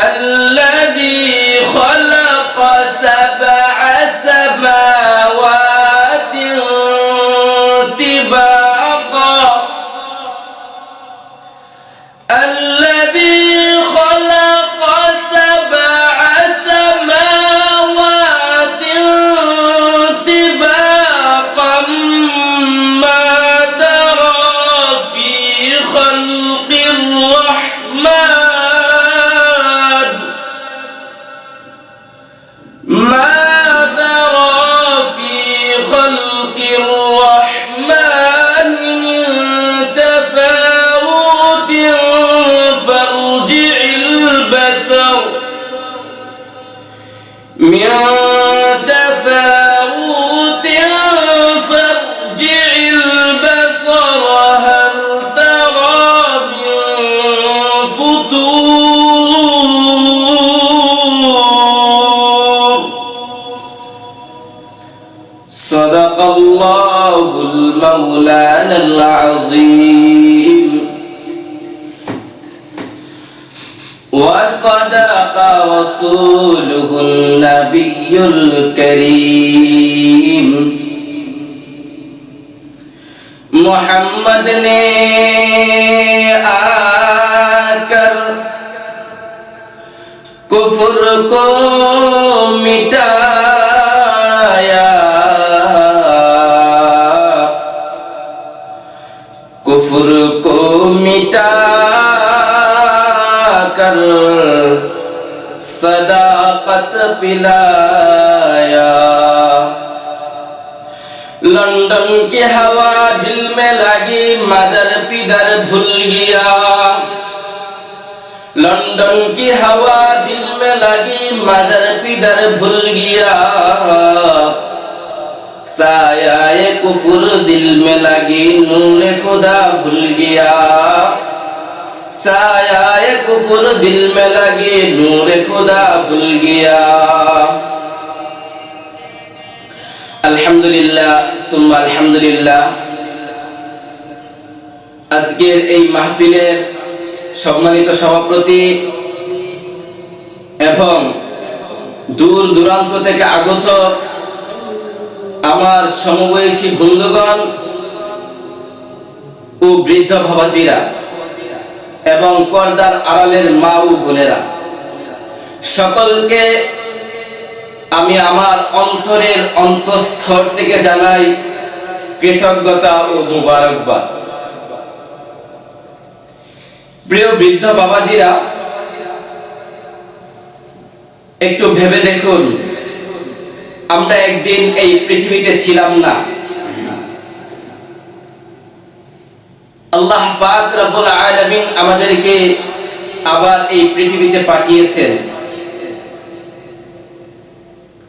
الذي خلق سبع سماوات طباقا الذي خلق سبع سماوات طباقا ما ترى في خلق الرحمن ما ترى في خلق الرحمن من تفاوت فارجع البصر من تفاوت فارجع البصر هل ترى من فطور صدق الله المولانا العظيم وصدق رسوله النبي الكريم मोहम्मद ने आकर कुफ्र को मिटाया कुफ्र को मिटाकर सदाकत पिलाया लंदन की हवा दिल में लगी मदर पिदर भूल गया लंदन की हवा दिल में लगी मदर पिदर भूल गया साया कुफुर दिल में लगी नूर खुदा भूल गया साया कुफुर दिल में लगी नूर खुदा भूल गया আলহামদুলিল্লাহ সুম্মা আলহামদুলিল্লাহ আজকের এই মাহফিলের সম্মানিত সভাপতি এবং দূর দূরান্ত থেকে আগত আমার সমবয়সী বন্ধুগণ ও বৃদ্ধ বাবাজিরা এবং পর্দার আড়ালের মা ও বোনেরা সকলকে আমি আমার অন্তরের অন্তঃস্থল থেকে জানাই কৃতজ্ঞতা ও মুবারকবাদ। প্রিয় বৃদ্ধ বাবাজিরা, একটু ভেবে দেখুন, আমরা একদিন এই পৃথিবীতে ছিলাম না। আল্লাহ পাক রব্বুল আলামিন আমাদেরকে আবার এই পৃথিবীতে পাঠিয়েছেন।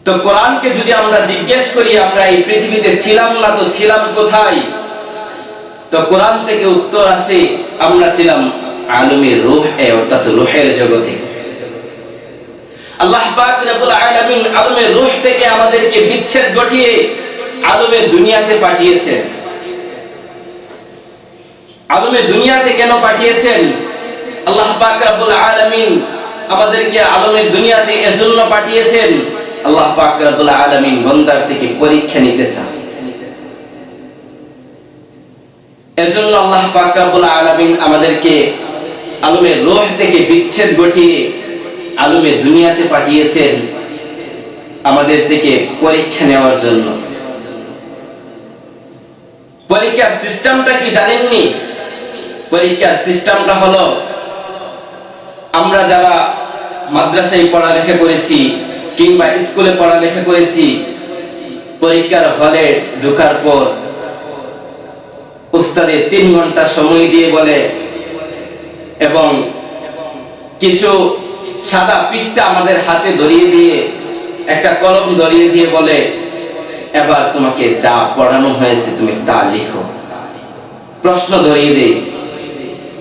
তো কোরআনকে যদি আমরা জিজ্ঞেস করি আমরা এই পৃথিবীতে ছিলাম না তো ছিলাম কোথায়, তো কোরআন থেকে উত্তর আসে আমরা ছিলাম আলমে রূহ অর্থাৎ রূহের জগতে। আল্লাহ পাক রব্বুল আলামিন আলমে রূহ থেকে আমাদেরকে বিচ্ছেদ ঘটিয়ে আলমে দুনিয়াতে পাঠিয়েছেন। আলমে দুনিয়াতে কেন পাঠিয়েছেন? আল্লাহ পাক রব্বুল আলামিন আমাদেরকে আলমে দুনিয়াতে এজন্য পাঠিয়েছেন, আল্লাহ পাক রব্বুল আলামিন বান্দার থেকে পরীক্ষা নিতে চান। এজন্য আল্লাহ পাক রব্বুল আলামিন আমাদেরকে আলমে রূহ থেকে বিচ্ছেদ ঘটিয়ে আলমে দুনিয়াতে পাঠিয়েছেন আমাদের থেকে পরীক্ষা নেওয়ার জন্য। পরীক্ষার সিস্টেমটা কি জানেননি? পরীক্ষার সিস্টেমটা হলো, আমরা যারা মাদ্রাসায় পড়ালেখা করেছি কিংবা স্কুলে পড়ালেখা করেছি, পরীক্ষার হলে ঢোকার পর উস্তাদে 3 ঘন্টা সময় দিয়ে বলে এবং কিছু সাদা পৃষ্ঠা আমাদের হাতে ধরিয়ে দিয়ে, একটা কলম ধরিয়ে দিয়ে বলে, এবার তোমাকে যা পড়ানো হয়েছে তুমি তা লিখো। প্রশ্ন ধরিয়ে দেয়।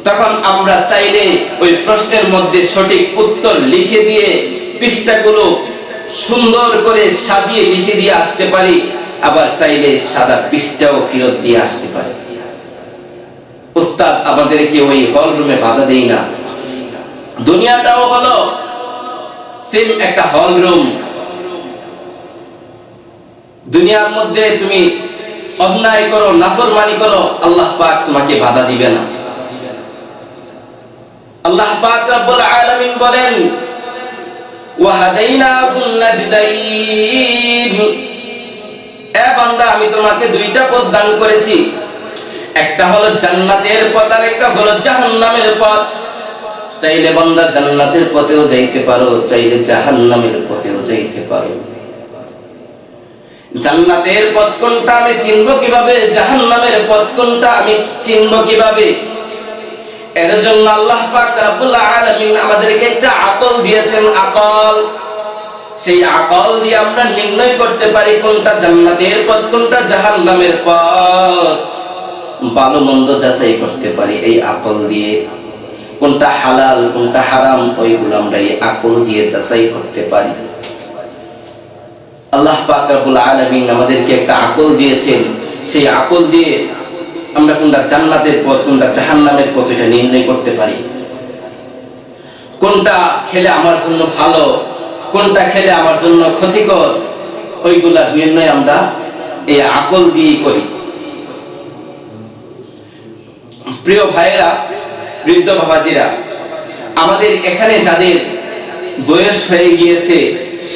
তখন আমরা চাইলে ওই প্রশ্নের মধ্যে সঠিক উত্তর লিখে দিয়ে পৃষ্ঠাগুলো সুন্দর করে সাজিয়ে লিখে দিয়ে আসতে পারি, আবার চাইলে সাদা পৃষ্ঠাও ফেরত দিয়ে আসতে পারি। উস্তাদ আমাদেরকে ওই হল রুমে বাধা দেয় না। দুনিয়াটাও হলো সেম একটা হল রুম। দুনিয়ার মধ্যে তুমি অন্যায় করো, নাফরমানি করো, আল্লাহ পাক তোমাকে বাধা দিবে না। আল্লাহ পাক রব্বুল আলামিন বলেন, ওয়া হাদাইনাহুন নাজদাইন, এ বান্দা আমি তোমাকে দুইটা পথ দান করেছি, একটা হলো জান্নাতের পথ আর একটা হলো জাহান্নামের পথ। চাইলে বান্দা জান্নাতের পথেও যাইতে পারো, চাইলে জাহান্নামের পথেও যাইতে পারো। জান্নাতের পথ কোনটা আমি চিনব কিভাবে, জাহান্নামের পথ কোনটা আমি চিনব কিভাবে? এর জন্য আল্লাহ পাক রব্বুল আলামিন আমাদেরকে একটা আকল দিয়েছেন, আকল। সেই আকল দিয়ে আমরা নির্ণয় করতে পারি কোনটা জান্নাতের পথ, কোনটা জাহান্নামের পথ। ভালো মন্দ যাচাই করতে পারি এই আকল দিয়ে। কোনটা হালাল কোনটা হারাম ওইগুলো আমরা এই আকল দিয়ে যাচাই করতে পারি। আল্লাহ পাক রব্বুল আলামিন আমাদেরকে একটা আকল দিয়েছেন, সেই আকল দিয়ে আমরা কোনটা জান্নাতের পথ কোনটা জাহান্নামের পথ এটা নির্ণয় করতে পারি। কোনটা খেলে আমার জন্য ভালো, কোনটা খেলে আমার জন্য ক্ষতিকর, ওইগুলা নির্ণয় আমরা এই আকল দিয়ে করি। প্রিয় ভাইয়েরা, বৃদ্ধ বাবাজিরা, আমাদের এখানে যাদের বয়স হয়ে গিয়েছে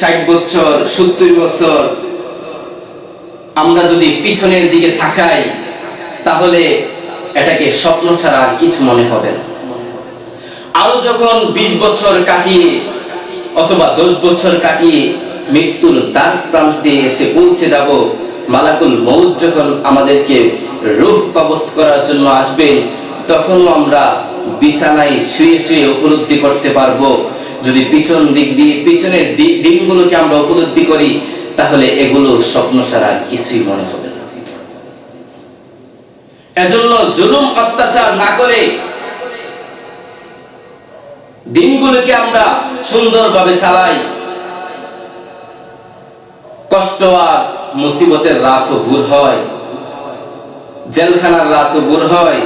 60 বছর 70 বছর, আমরা যদি পিছনের দিকে তাকাই তাহলে এটাকে স্বপ্ন ছাড়া আর কিছু মনে হবে না। আরো যখন 20 বছর কাটিয়ে অথবা 10 বছর কাটিয়ে মৃত্যুর দ্বার প্রান্তে এসে পৌঁছে যাব, মালাকুল মউত যখন আমাদেরকে রূহ কবজ করার জন্য আসবেন, তখন আমরা বিছানায় শুয়ে শুয়ে উপলব্ধি করতে পারবো। যদি পিছন দিক দিয়ে পিছনের দিনগুলোকে আমরা উপলব্ধি করি তাহলে এগুলো স্বপ্ন ছাড়া আর কিছুই মনে হবে না। এজন্য জুলুম অত্যাচার না করে দিনগুলোকে আমরা সুন্দরভাবে চালাই। কষ্ট আর মুসিবতের রাতও ভোর হয়, জেলখানার রাতও ভোর হয়,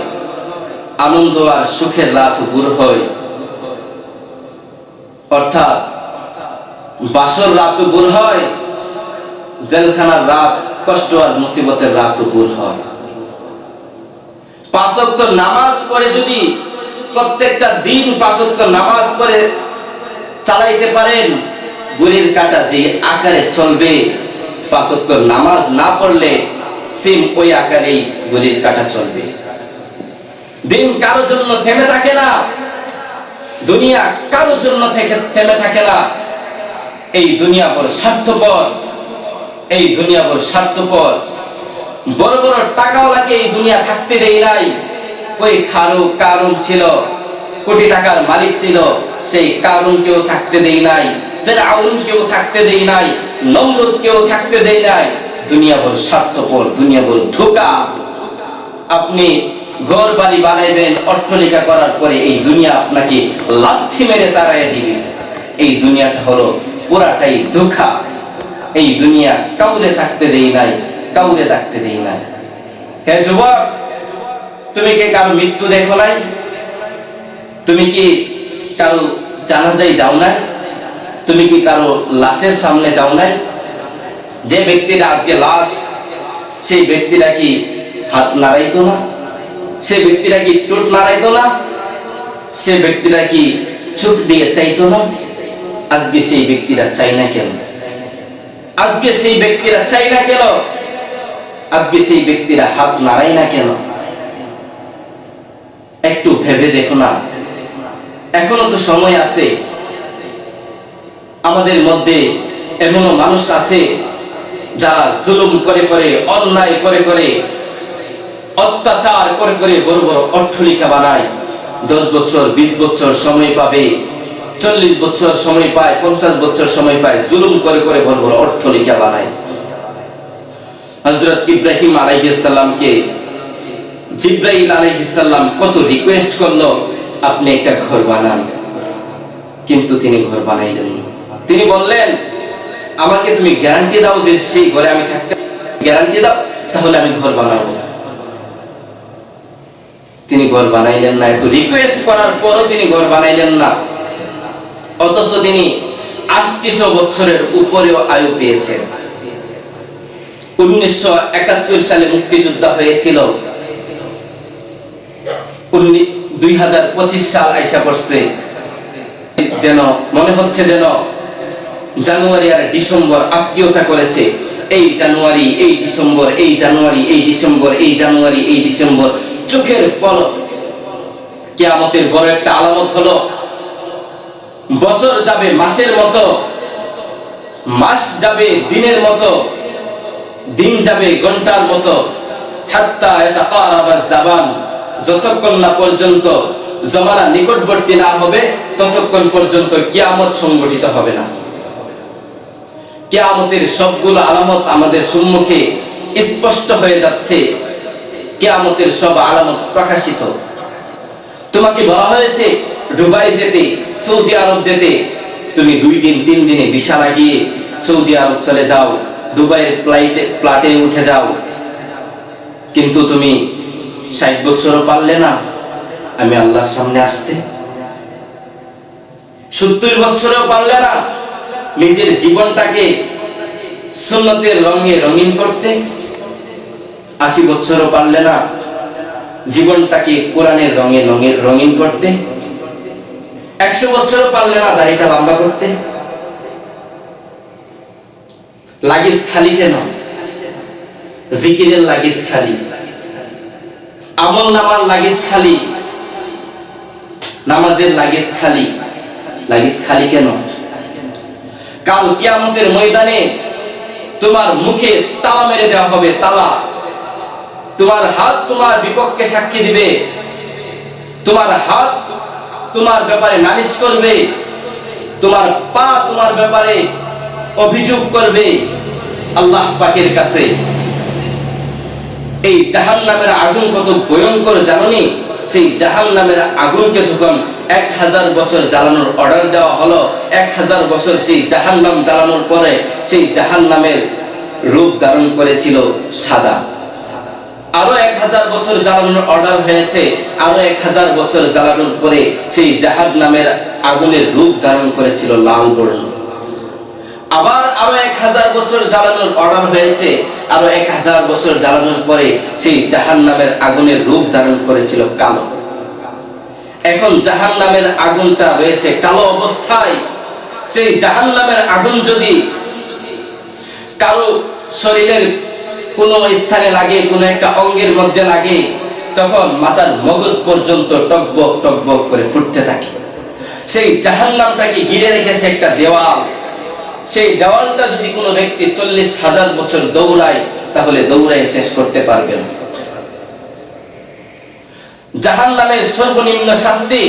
আনন্দ আর সুখের রাতও ভোর হয়। অর্থাৎ বাসর রাতও ভোর হয়, জেলখানার রাত, কষ্ট আর মুসিবতের রাতও ভোর হয়। 5 ওয়াক্ত নামাজ পড়ে যদি প্রত্যেকটা দিন 5 ওয়াক্ত নামাজ পড়ে চালাইতে পারেন, ঘড়ির কাঁটা যে আকারে চলবে, 5 ওয়াক্ত নামাজ না পড়লে সেম ওই আকারেই ঘড়ির কাঁটা চলবে। দিন কারো জন্য থেমে থাকে না, দুনিয়া কারো জন্য থেমে থাকে না। এই দুনিয়া বড় স্বার্থপর, এই দুনিয়া বড় স্বার্থপর। বড় বড় টাকাওয়ালাকে এই দুনিয়া থাকতে দেয় নাই। ওই কারুন ছিল, কোটি টাকার মালিক ছিল, সেই কারুনকেও থাকতে দেয় নাই, ফিরআউনকেও থাকতে দেয় নাই, নমরুদকেও থাকতে দেয় নাই। দুনিয়া বড় স্বার্থপর, দুনিয়া বড় ধোঁকা। আপনি ঘর বাড়ি বানাইবেন, অট্টালিকা করার পরে এই দুনিয়া আপনাকে লাথি মেরে তাড়াইয়া দিবে। এই দুনিয়াটা হলো পুরাটাই ধোঁকা। এই দুনিয়া কাউরে থাকতে দেই নাই, কাউরে থাকতে দেই নাই। হে যুবক, তুমি কি কারো মৃত্যু দেখো নাই? তুমি কি কারো জানাজায় যাও নাই? তুমি কি কারো লাশের সামনে যাও নাই? যে ব্যক্তিটা আজকে লাশ, সেই ব্যক্তিটা কি হাত নাড়াইতো না? সে ব্যক্তিটা কি ঠোঁট নাড়াইতো না? সে ব্যক্তিটা কি চোখ দিয়ে চাইতো না? আজকে সেই ব্যক্তিরা চাই না কেন? আজকে সেই ব্যক্তিরা চাই না কেন? আজকে সেই ব্যক্তিরা হাত নাড়ায় না কেন? একটু ভেবে দেখো না। এখনো তো সময় আছে। আমাদের মধ্যে এমনও মানুষ আছে যারা জুলুম করে করে, অন্যায় করে করে, অত্যাচার করে করে বড় বড় অট্টালিকা বানায়। 10 বছর 20 বছর সময় পাবে, 40 বছর সময় পায়, 50 বছর সময় পায়, জুলুম করে করে বড় বড় অট্টালিকা বানায়। হযরত ইব্রাহিম আলাইহিস সালামকে জিবরাইল আলাইহিস সালাম কত রিকোয়েস্ট করলো, আপনি একটা ঘর বানান, কিন্তু তিনি ঘর বানাইলেন না। তিনি বললেন, আমাকে তুমি গ্যারান্টি দাও যে সেই ঘরে আমি থাকতে, গ্যারান্টি দাও, তাহলে আমি ঘর বানাবো। তিনি ঘর বানাইলেন না। এত রিকোয়েস্ট করার পরও তিনি ঘর বানাইলেন না। অথচ তিনি ৮৮০০ বছরের উপরেও আয়ু পেয়েছেন। 1971 সালে মুক্তিযুদ্ধ হয়েছিল, 2025 সাল আইসা পড়ছে, যেন মনে হচ্ছে যেন জানুয়ারি আর ডিসেম্বর আত্মীয়তা করেছে। এই জানুয়ারি, এই ডিসেম্বর, এই জানুয়ারি, এই ডিসেম্বর, এই জানুয়ারি, এই ডিসেম্বর, চোখের পলক। কিয়ামতের বড় একটা আলামত হলো, বছর যাবে মাসের মতো, মাস যাবে দিনের মতো, দিন যাবে ঘন্টার মতো। হাত্তা ইয়াতাকারাবা যাবান, যতক্ষণ না পর্যন্ত জমানা নিকটবর্তী না হবে ততক্ষণ পর্যন্ত কিয়ামত সংগঠিত হবে না। কিয়ামতের সবগুলো আলামত আমাদের সম্মুখে স্পষ্ট হয়ে যাচ্ছে। কিয়ামতের সব আলামত প্রকাশিত। তোমাকে বলা হয়েছে দুবাই যেতে, সৌদি আরব যেতে, তুমি 2 দিন 3 দিনে ভিসা লাগিয়ে সৌদি আরব চলে যাও, দুবাইয়ের ফ্লাইটে উঠে যাও। কিন্তু তুমি 60 বছরও পারলে না আমি আল্লাহর সামনে আসতে, 70 বছরও পারলে না নিজের জীবনটাকে সুন্নতের রঙে রঙিন করতে, 80 বছরও পারলে না জীবনটাকে কোরআনের রঙে রঙিন করতে, 100 বছরও পারলে না দাড়িটা লম্বা করতে। লাগেজ খালি কেন? জিকিরের লাগেজ খালি, আমল নামার লাগেজ খালি, নামাজের লাগেজ খালি। লাগেজ খালি কেন? কাল কিয়ামতের ময়দানে তোমার মুখে তালা মেরে দেওয়া হবে, তালা। তোমার হাত তোমার বিপক্ষে সাক্ষী দিবে, তোমার হাত তোমার ব্যাপারে নালিশ করবে, তোমার পা তোমার ব্যাপারে অভিযোগ করবে আল্লাহ পাকের কাছে। এই জাহান্নামের আগুন কত ভয়ঙ্কর জানোনি? সেই জাহান্নামের আগুনকে যখন 1000 বছর জ্বালানোর অর্ডার দেওয়া হলো, 1000 বছর সেই জাহান্নাম জ্বালানোর পরে সেই জাহান্নামের রূপ ধারণ করেছিল সাদা। আরো 1000 বছর জ্বালানোর অর্ডার হয়েছে, আরো 1000 বছর জ্বালানোর পরে সেই জাহান্নামের আগুনের রূপ ধারণ করেছিল লাল বর্ণ। আবার আরো 1000 বছর জ্বালানোর অর্ডার হয়েছে, আরো 1000 বছর জ্বালানোর পরে সেই জাহান্নামের আগুনের রূপ ধারণ করেছিল কালো। এখন জাহান্নামের আগুনটা রয়েছে কালো অবস্থায়। সেই জাহান্নামের আগুন যদি কারো শরীরের কোনো স্থানে লাগে, কোনো একটা অঙ্গের মধ্যে লাগে, তখন মাথার মগজ পর্যন্ত টকবক টকবক করে ফুটতে থাকে। সেই জাহান্নামটাকে ঘিরে রেখেছে একটা দেওয়াল। সেই দেওয়ালটা যদি কোনো ব্যক্তি 40,000 বছর দৌড়ায়, তাহলে দৌড়ায় শেষ করতে পারবে না। জাহান্নামের সর্বনিম্ন শাস্তি,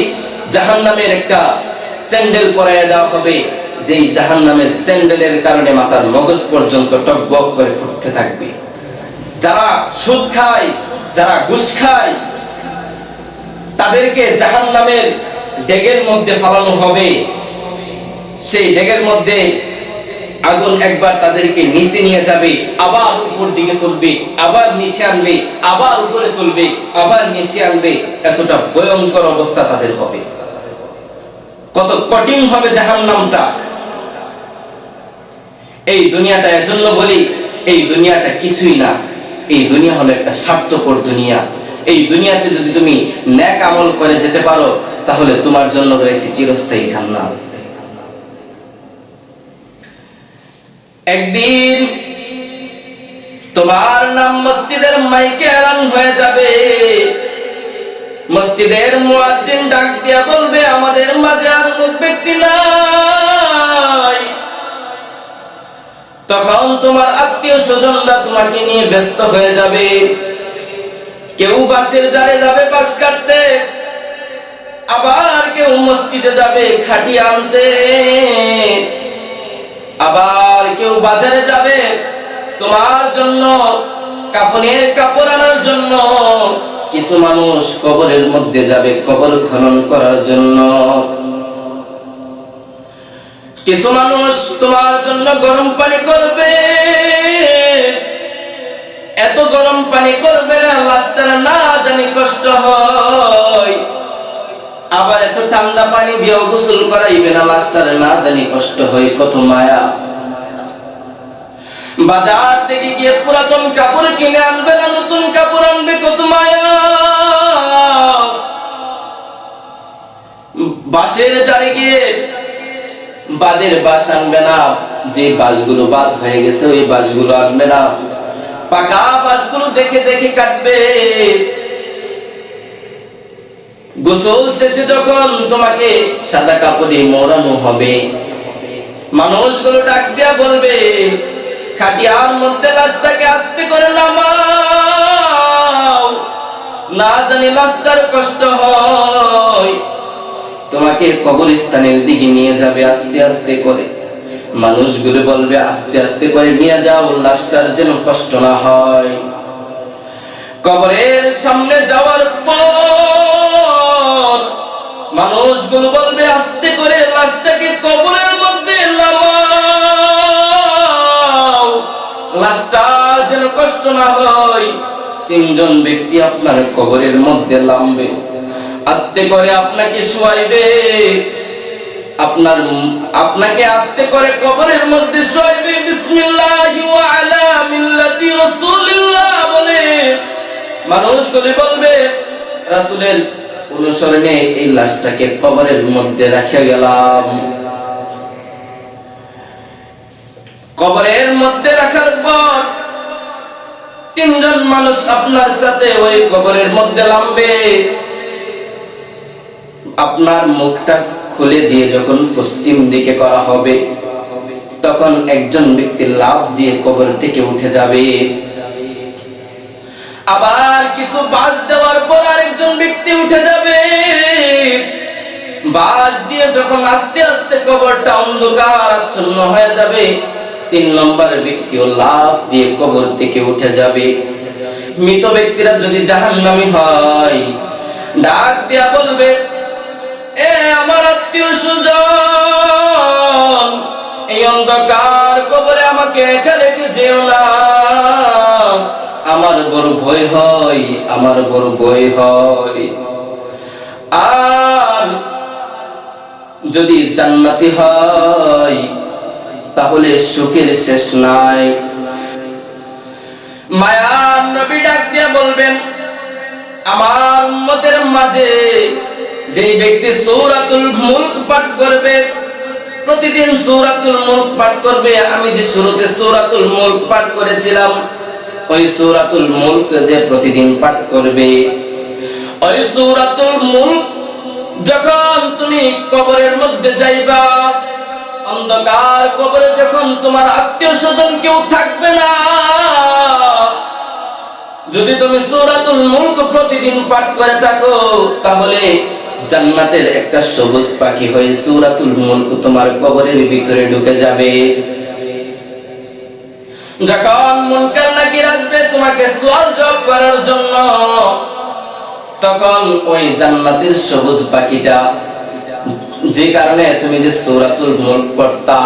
জাহান্নামের একটা স্যান্ডেল পরাইয়া দেওয়া হবে, যেই জাহান্নামের স্যান্ডেলের কারণে মাথার মগজ পর্যন্ত টকবক করে ফুটতে থাকবে। যারা সুদ খায়, যারা ঘুষ খায়, তাদেরকে জাহান্নামের ডেগের মধ্যে ফালানো হবে। সেই ডেগের মধ্যে আগুন একবার তাদেরকে নিচে নিয়ে যাবে, আবার উপর দিকে তুলবে, আবার নিচে আনবে, আবার উপরে তুলবে, আবার নিচে আনবে। এতটা ভয়ঙ্কর অবস্থা তাদের হবে। কত কঠিন হবে জাহান্নামটা। এই দুনিয়াটা এজন্য বলি, এই দুনিয়াটা কিছুই না। এই দুনিয়া হলো একটা স্বার্থপর দুনিয়া। এই দুনিয়াতে যদি তুমি নেক আমল করে যেতে পারো, তাহলে তোমার জন্য রয়েছে চিরস্থায়ী জান্নাত। একদিন তোমার নাম মসজিদের মাইকে এলান হয়ে যাবে। মসজিদের মুয়াজ্জিন ডাক দিয়া বলবে, আমাদের মাঝে আর কোন ব্যক্তি নাই। তখন তোমার আত্মীয় স্বজনরা তোমাকে নিয়ে ব্যস্ত হয়ে যাবে। কেউ বাঁশের জালে যাবে বাঁশ কাটতে, আবার কেউ মসজিদে যাবে খাটি আনতে, আবার কেউ বাজারে যাবে তোমার জন্য কাফনের কাপড় আনার জন্য। কিছু মানুষ কবরের মধ্যে যাবে কবর খনন করার জন্য। কিছু মানুষ তোমার জন্য গরম পানি করবে, এত গরম পানি করবে না লাশটার না জানি কষ্ট হয়। আবার এত ঠান্ডা পানি দিয়েও গোসল করাইবে না, লাশটার না জানি কষ্ট হয় কত মায়া। বাজার থেকে গিয়ে পুরাতন কাপড় কিনে আনবে না নতুন কাপড় আনবে, কত মায়া। বাঁশের জারে গিয়ে বাঁধের বাঁশ আনবে না, যে বাঁশগুলো বাদ হয়ে গেছে ওই বাঁশগুলো আনবে না, পাকা বাঁশগুলো দেখে দেখে কাটবে। গোসল শেষে যখন তোমাকে সাদা কাপড়ে মোড়ানো হবে, মানুষগুলো ডাক দিয়া বলবে, খাটিয়ার মধ্যে লাশটাকে আস্তে করে নামাও, না জানি লাশটার কষ্ট হয়। তোমাকে কবরস্থানের দিকে নিয়ে যাবে আস্তে আস্তে করে। মানুষগুলো বলবে, আস্তে আস্তে করে নিয়ে যাও, লাশটার যেন কষ্ট না হয়। কবরের সামনে যাওয়ার পর মানুষগুলো বলবে, আস্তে করে লাশটাকে কবরের মধ্যে নামাও, লাশটার যেন কষ্ট না হয়। তিনজন ব্যক্তি আপনার কবরের মধ্যে নামবে, আস্তে করে আপনাকে শোয়াইবে, আপনাকে আস্তে করে কবরের মধ্যে শোয়াইবে। বিসমিল্লাহি ওয়া আলা মিল্লাতি রাসূলিল্লাহ বলে মানুষগুলো বলবে, রাসূলের অনুসরণে এই লাশটাকে কবরের মধ্যে রেখে গেলাম। কবরের মধ্যে রাখার পর তিনজন মানুষ আপনার সাথে ওই কবরের মধ্যে নামবে। আপনার মুখটা খুলে দিয়ে যখন পশ্চিম দিকে করা হবে, তখন একজন ব্যক্তি লাফ দিয়ে কবর থেকে উঠে যাবে। আবার কিছু বাঁশ দেওয়ার পর আরেকজন ব্যক্তি উঠে যাবে। বাঁশ দিয়ে যখন আস্তে আস্তে কবরটা অন্ধকার আচ্ছন্ন হয়ে যাবে, তিন নম্বর ব্যক্তিও লাফ দিয়ে কবর থেকে উঠে যাবে। মৃত ব্যক্তিরা যদি জাহান্নামী হয়, ডাক দিয়া বলবে, এ আমার আত্মীয় স্বজন, এই অন্ধকার কবরে আমাকে একা রেখে যেও না, আমার বড় ভয় হয়, আমার বড় ভয় হয়। আর যদি জান্নাতি হয় তাহলে সুখের শেষ নাই। মায়ার নবী ডাক দিয়ে বলবেন, আমার উম্মতের মাঝে যেই ব্যক্তি সূরাতুল মুলক পাঠ করবে, প্রতিদিন সূরাতুল মুলক পাঠ করবে, আমি যে শুরুতে সূরাতুল মুলক পাঠ করেছিলাম, ওই সূরাতুল মুলক যে প্রতিদিন পাঠ করবে, ওই সূরাতুল মুলক যখন তুমি কবরের মধ্যে যাইবা, অন্ধকার কবরে যখন তোমার আত্মীয় স্বজন কেউ থাকবে না, যদি তুমি সূরাতুল মুলক প্রতিদিন পাঠ করে থাকো, তাহলে জান্নাতের একটা সবুজ পাখি হয়ে সূরাতুল মুলক তোমার কবরের ভিতরে ঢুকে যাবে। যখন মুনকার নাকির আসবে তোমাকে সওয়াল জবাব করার জন্য, তখন ওই জান্নাতের সবুজ পাখিটা, যে কারণে তুমি যে সূরাতুল মুলক পড়তা,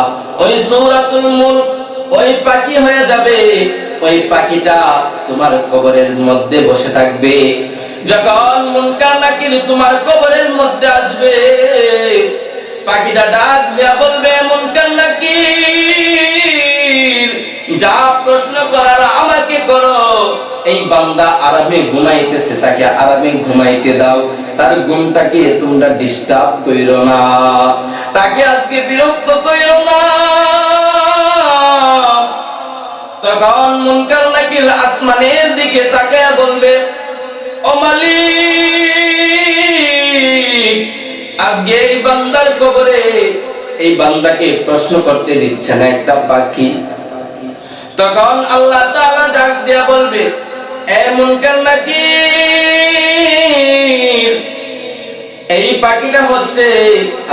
ওই সূরাতুল মুলক ওই পাখি হয়ে যাবে। ওই পাখিটা তোমার কবরের মধ্যে বসে থাকবে। যখন মুনকার নাকির তোমার কবরের মধ্যে আসবে, পাখিটা ডাক দিয়া বলবে, মুনকার নাকির, যা প্রশ্ন করার আমাকে করো। এই বান্দা আরামে ঘুমাইতেছে, তাকে আরামে ঘুমাইতে দাও, তার ঘুমটাকে তোমরা ডিস্টার্ব কইরো না, তাকে আজকে বিরক্ত কইরো না। তখন মুনকার নাকির আসমানের দিকে তাকায়া বলবে, ও মালিক, আজকে এই বান্দার কবরে এই বান্দাকে প্রশ্ন করতে দিচ্ছে না একটা পাখি। তখন আল্লাহ তাআলা ডাক দিয়া বলবে, এ মুনকার নাকির, এই পাখিটা হচ্ছে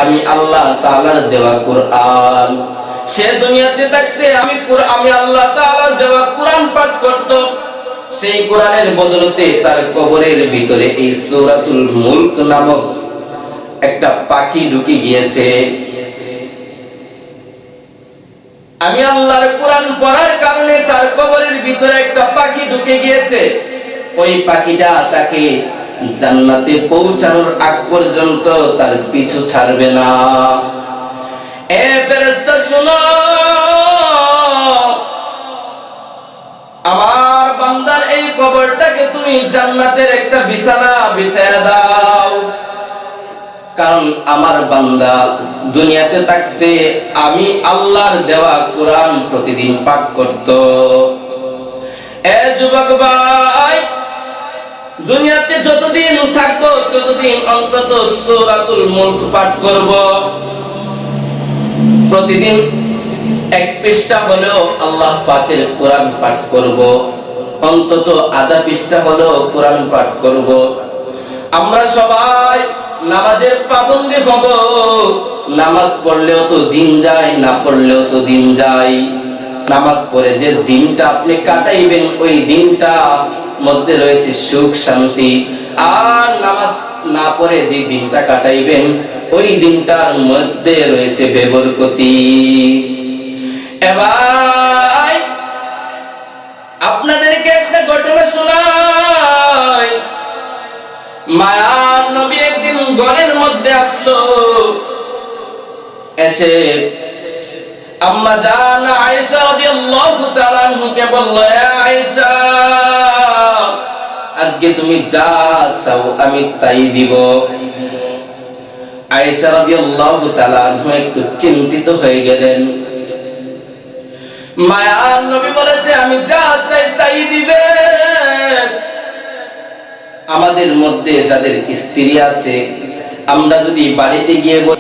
আমি আল্লাহ তাআলার দেওয়া কুরআন। সে দুনিয়াতে থাকতে আমি আল্লাহ তাআলার দেওয়া কুরআন পাঠ করত, সেই কুরআনের বদলতে তার কবরের ভিতরে এই সূরাতুল মুলক নামক একটা পাখি ঢুকে গিয়েছে। আমি আল্লাহর কুরআন পড়ার কারণে তার কবরের ভিতরে একটা পাখি ঢুকে গিয়েছে। ওই পাখিটা তাকে জান্নাতে পৌঁছানোর আগ পর্যন্ত তার পিছু ছাড়বে না। এ ফেরেশতা শোনো, আমার বান্দার এই কবরটাকে তুমি জান্নাতের একটা বিছানা বিছায়া দাও। কারণ আমার বান্দা দুনিয়াতে থাকতে আমি আল্লাহর দেওয়া কোরআন প্রতিদিন পাঠ করত। এ যুবক ভাই, দুনিয়াতে যতদিন থাকবো ততদিন অন্তত সূরাতুল মুলক পাঠ করব। প্রতিদিন এক পৃষ্ঠা হলেও আল্লাহ পাকের কোরআন পাঠ করব, অন্তত আধা পৃষ্ঠা হলেও কোরআন পাঠ করব। আমরা সবাই নামাজের পাবন্দী হব। নামাজ পড়লেও তো দিন যায়, না পড়লেও তো দিন যায়। নামাজ পড়ে যে দিনটা আপনি কাটাইবেন ওই দিনটা মধ্যে রয়েছে সুখ শান্তি, আর নামাজ না পড়ে যে দিনটা কাটাইবেন ওই দিনটার মধ্যে রয়েছে বেবরকতি। এবার আপনাদেরকে একটা ঘটনা শোনাই। মায়ার নবী একদিন ঘরের মধ্যে আসলো, এসে আম্মা জান আয়েশা রাদিয়াল্লাহু তাআলা আনহাকে বলল, আয়েশা, আজকে তুমি যা চাও আমি তাই দিব। আয়েশা রাদিয়াল্লাহু তাআলা আনহা একটু চিন্তিত হয়ে গেলেন। মায়ার নবী বলেছে আমি যা চাই তাই দিবে। আমাদের মধ্যে যাদের স্ত্রী আছে, আমরা যদি বাড়িতে গিয়ে